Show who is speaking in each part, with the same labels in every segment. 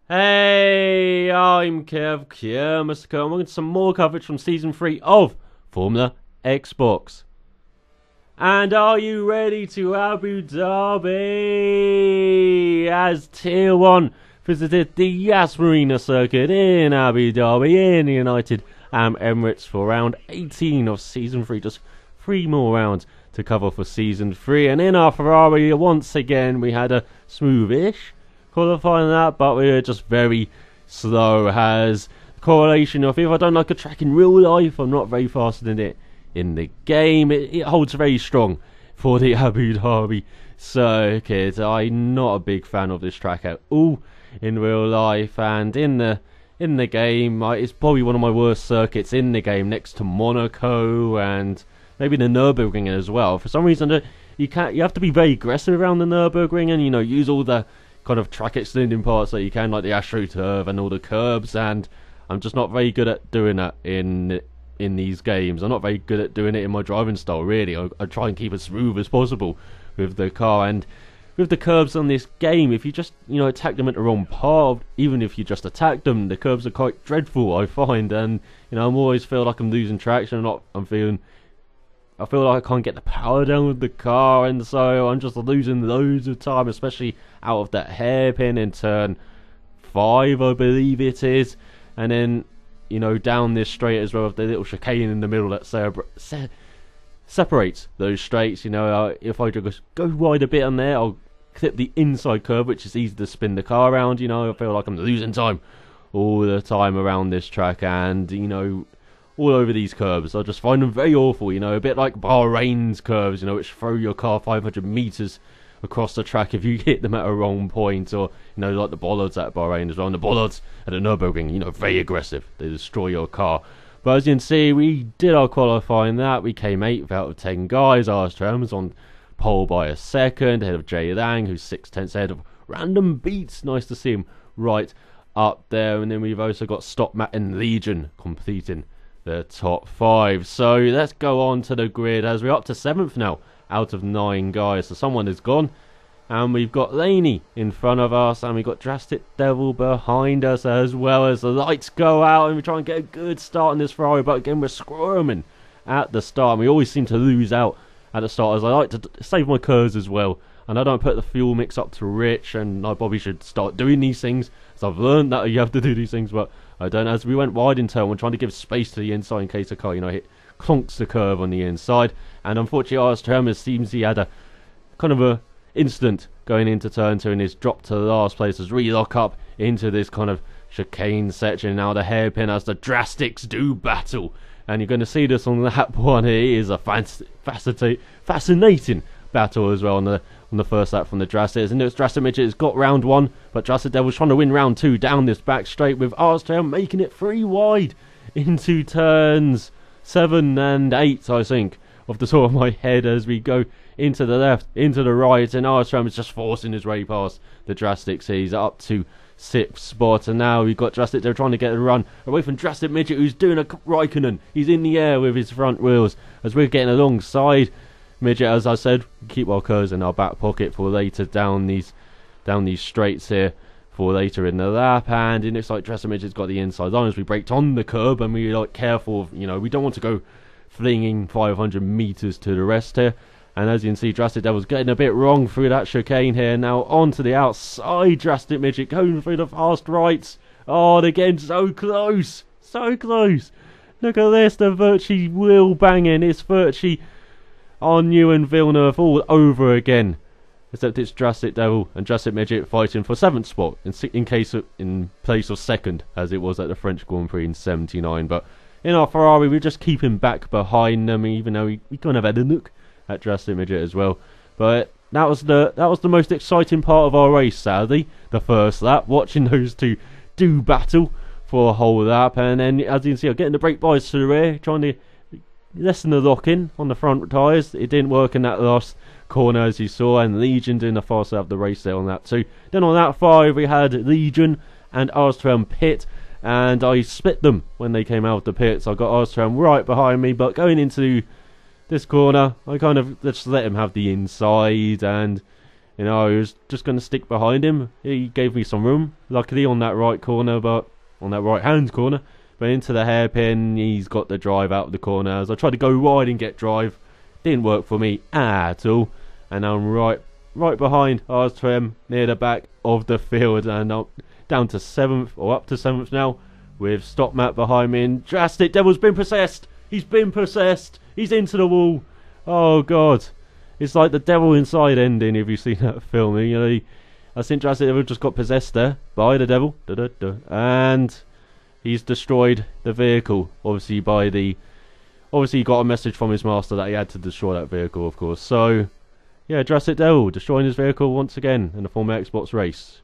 Speaker 1: Hey, I'm Kev, Mr. Kerr. I'm looking at some more coverage from Season 3 of Formula Xbox. And are you ready to Abu Dhabi? As Tier 1 visited the Yas Marina circuit in Abu Dhabi in the United Arab Emirates for round 18 of Season 3. Just 3 more rounds to cover for Season 3. And in our Ferrari, once again, we had a smoothish qualifying that, but we were just very slow. Has the correlation of if I don't like a track in real life, I'm not very faster than it in the game. It holds very strong for the Abu Dhabi circuit. I'm not a big fan of this track at all in real life, and in the game, it's probably one of my worst circuits in the game, next to Monaco and maybe the Nürburgring as well. For some reason, you have to be very aggressive around the Nürburgring and use all the kind of track extending parts that you can, like the AstroTurf and all the curbs, and I'm just not very good at doing that in these games. I'm not very good at doing it in my driving style, really. I try and keep as smooth as possible with the car, and with the curbs on this game, if you just attack them at the wrong part, even if you just attack them, the curbs are quite dreadful, I find, and I'm always feel like I'm losing traction. I feel like I can't get the power down with the car, and so I'm just losing loads of time, especially out of that hairpin in turn 5, I believe it is. And then, down this straight as well, the little chicane in the middle that separates those straights. If I just go wide a bit on there, I'll clip the inside curve, which is easy to spin the car around. I feel like I'm losing time all the time around this track, and, all over these curves. I just find them very awful, a bit like Bahrain's curves, which throw your car 500 meters across the track if you hit them at a wrong point, or, like the bollards at Bahrain as well. And the bollards at the Nürburgring, very aggressive. They destroy your car. But as you can see, we did our qualifying that. We came 8th out of 10 guys. Armstrong was on pole by a second, ahead of Jay Lang, who's 6/10 ahead of Random Beats. Nice to see him right up there. And then we've also got Stop Matt and Legion completing the top 5. So let's go on to the grid, as we're up to 7th now out of 9 guys. So someone is gone, and we've got Laney in front of us, and we've got Drastic Devil behind us, as well as the lights go out, and we try and get a good start in this Ferrari, but again we're squirming at the start, and we always seem to lose out at the start, as I like to save my curves as well, and I don't put the fuel mix up to rich, and I probably should start doing these things, so I've learned that you have to do these things, but I don't. As we went wide in turn, we're trying to give space to the inside in case the car, clonks the curve on the inside. And unfortunately, Armstrong seems he had a kind of a incident going into turn 2 and is dropped to the last place as we lock up into this kind of chicane section. Now the hairpin as the Drastics do battle, and you're going to see this on lap 1 here. It is a fascinating battle as well on the first lap from the Drastics. And it's Drastic Midget has got round 1, but Drastic Devil's trying to win round 2 down this back straight, with Armstrong making it 3 wide into turns 7 and 8, I think, off the top of my head, as we go into the left, into the right, and Armstrong is just forcing his way past the Drastics. He's up to 6th spot, and now we've got Drastic Devil trying to get a run away from Drastic Midget, who's doing a Raikkonen. He's in the air with his front wheels as we're getting alongside Midget. As I said, keep our curves in our back pocket for later down these straights here for later in the lap. And it looks like Drastic Midget's got the inside line as we braked on the curb, and we're careful of, we don't want to go flinging 500 meters to the rest here. And as you can see, Drastic Devil's getting a bit wrong through that chicane here. Now onto the outside, Drastic Midget going through the fast rights. Oh, they're getting so close, so close. Look at this, the Virtue wheel banging. It's Virtue on you and Villeneuve all over again, except it's Drastic Devil and Drastic Midget fighting for 7th spot in place of 2nd, as it was at the French Grand Prix in '79. But in our Ferrari, we're just keeping back behind them, even though we kind of had a look at Drastic Midget as well. But that was the most exciting part of our race, sadly, the first lap, watching those two do battle for a whole lap. And then, as you can see, I'm getting the brake bias to the rear, trying to lessen the lock-in on the front tyres. It didn't work in that last corner, as you saw, and Legion doing the fast lap of the race there on that 2. Then on that 5, we had Legion and Armstrong pit, and I split them when they came out of the pits. I got Armstrong right behind me, but going into this corner, I kind of just let him have the inside, and You know, I was just going to stick behind him. He gave me some room, luckily on that right corner, but on that right hand corner. But into the hairpin, he's got the drive out of the corner. As I tried to go wide and get drive, didn't work for me at all. And I'm right behind Arstrem near the back of the field, and up down to 7th, or up to 7th now, with Stop Matt behind me. And Drastic Devil's been possessed. He's been possessed. He's into the wall. Oh God, it's like the Devil Inside ending. If you've seen that film, you know, I think Drastic Devil just got possessed there by the devil, and he's destroyed the vehicle. Obviously, he got a message from his master that he had to destroy that vehicle, of course. So, yeah, Drastic Devil destroying his vehicle once again in the Formula Xbox race.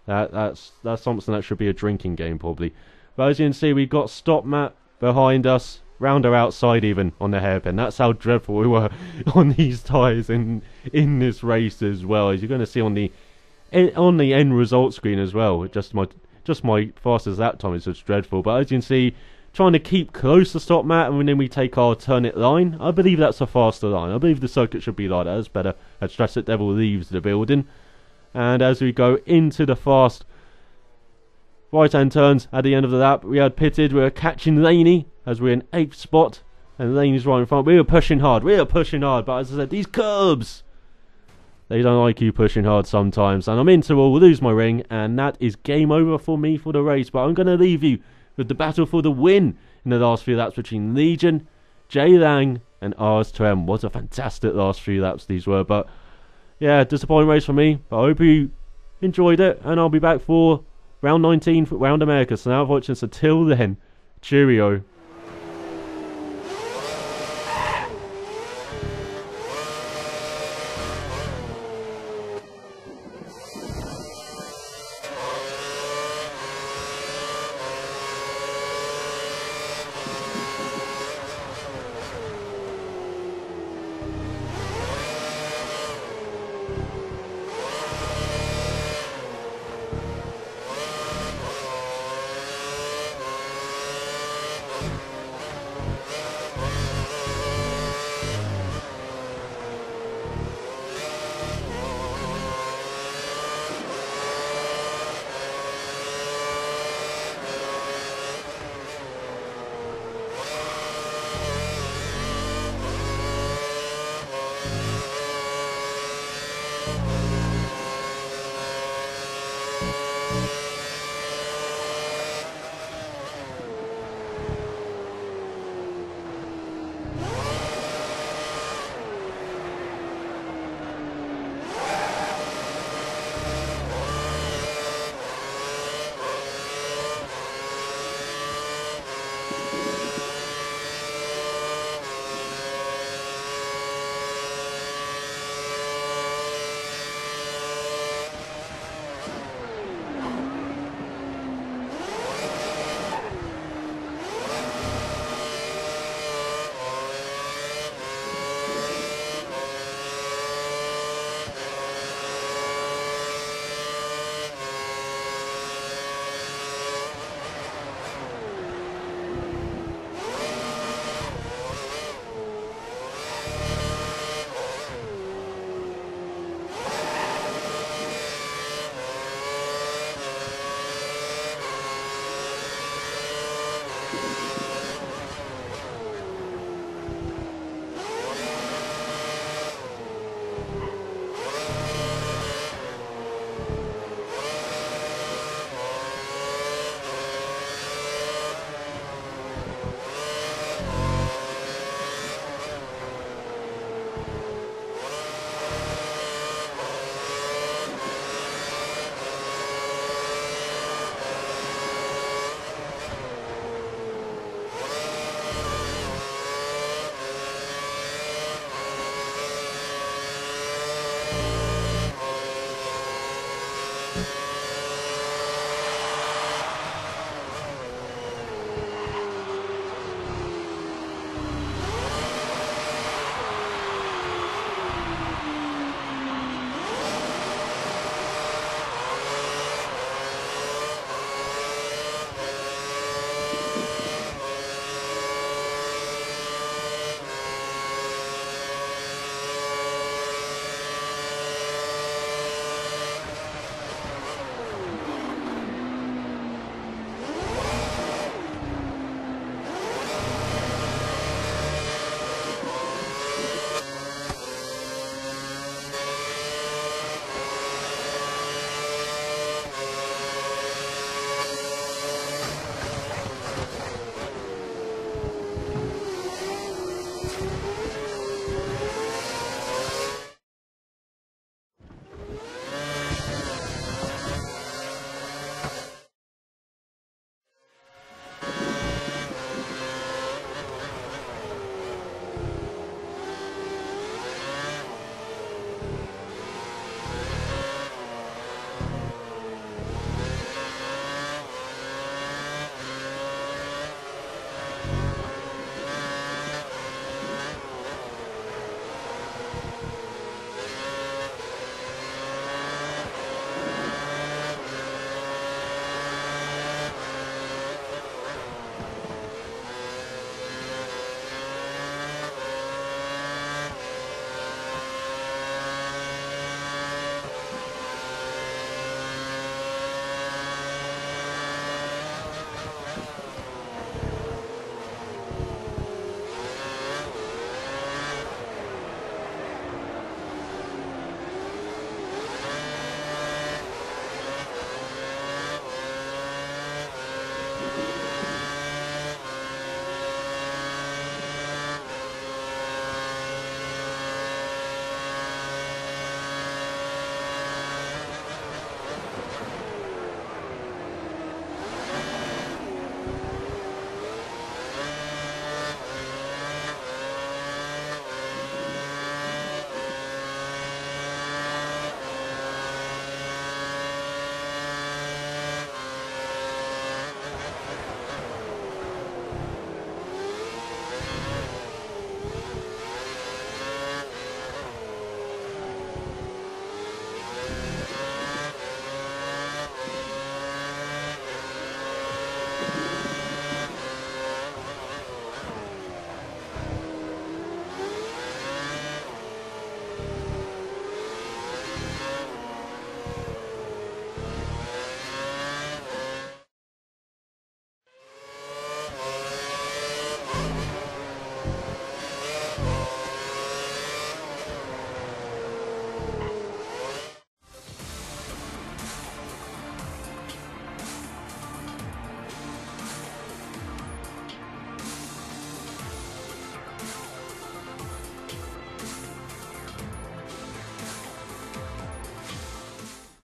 Speaker 1: That's something that should be a drinking game, probably. But as you can see, we've got Stop Matt behind us, round or outside even, on the hairpin. That's how dreadful we were on these tyres in this race as well. As you're going to see on the end result screen as well. Just my fastest lap time is just dreadful. But as you can see, trying to keep close to Stop Matt, and then we take our alternate line. I believe that's a faster line. I believe the circuit should be like that. It's better as Drastic Devil leaves the building. And as we go into the fast right-hand turns at the end of the lap, we had pitted. We were catching Laney as we're in 8th spot, and Laney's right in front. We were pushing hard. But as I said, these curbs, they don't like you pushing hard sometimes. And I'm into all, lose my ring, and that is game over for me for the race. But I'm going to leave you with the battle for the win in the last few laps between Legion, Jay Lang, and Ars2M. What a fantastic last few laps these were. But yeah, disappointing race for me, but I hope you enjoyed it, and I'll be back for round 19 for Round America. So now, until then, cheerio.